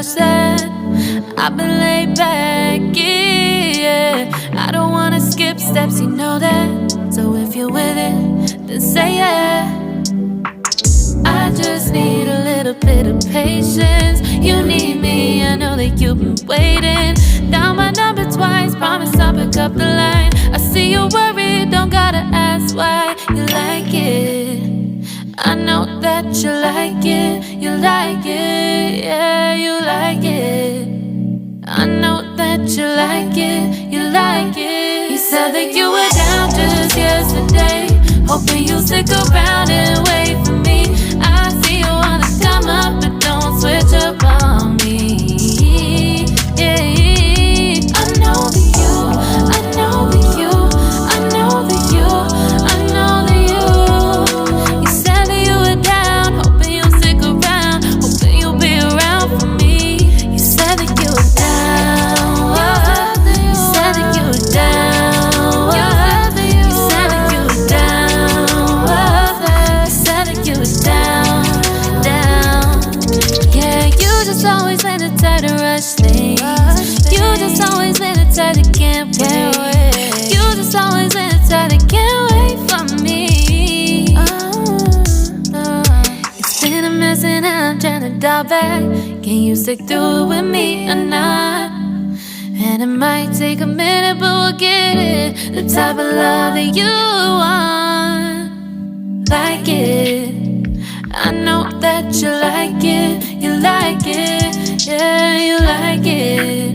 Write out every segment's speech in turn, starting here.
rush that. I've been laid back, yeah. I don't wanna skip steps, you know that. So if you're with it, then say yeah. I just need a little bit of patience. You need me, I know that you've been waiting. Down my number twice, promise I'll pick up the line. I see you worried, don't gotta ask why. You like it, I know that you like it. You like it, yeah, you like it. I know that you like it, you like it. You said that you were down just yesterday, hoping you'll stick around and wait for me. I see you wanna come up, but don't switch up on me. Yeah, I know that you, I know that you, I know that you, I know that you. You said that you were down, hoping you'll stick around, hoping you'll be around for me. You said that you were down, you said that you were down, you said that you were down, you said that you were down, down. Yeah, you just always in the type to rush things. You just always in the type that can't wait. You just always in the type that can't wait for me. It's been a mess and I'm trying to dial back. Can you stick through it with me or not? And it might take a minute, but we'll get it. The type of love that you want, like it. I know that you like it, you like it, yeah, you like it.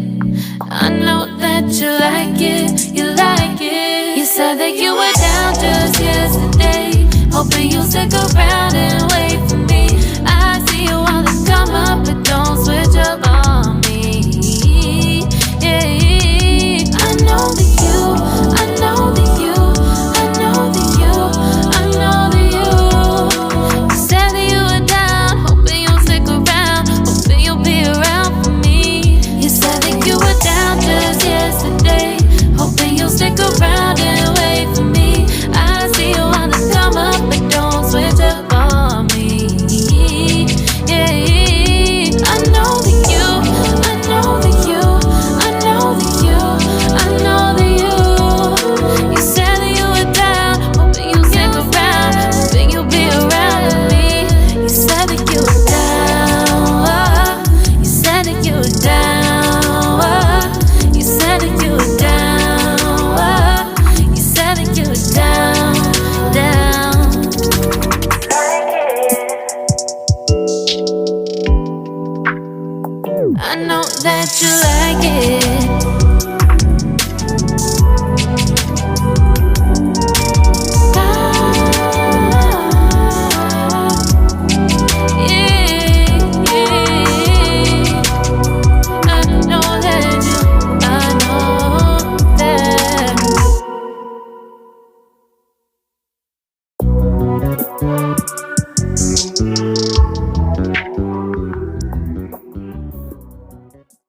I know that you like it, you like it. You said that you were down just yesterday, hoping you'll stick around and wait for me. I see you wanna come up, but don't switch up on me. Yeah, I know that you, I know that you, I know that you, I know that you. You said that you were down, hoping you'll stick around, hoping you'll be around for me. You said that you were down just yesterday, hoping you'll stick around and wait for me. I see you wanna come up, but don't switch up on me. Yeah, I know that you, I know that you, I know that you, I know that you. You said that you were down, hoping you'll stick around, hoping you'll be around with me. You said that you were down, you said that you were down, you said that you were down, you said that you were down, down. I know that you like it.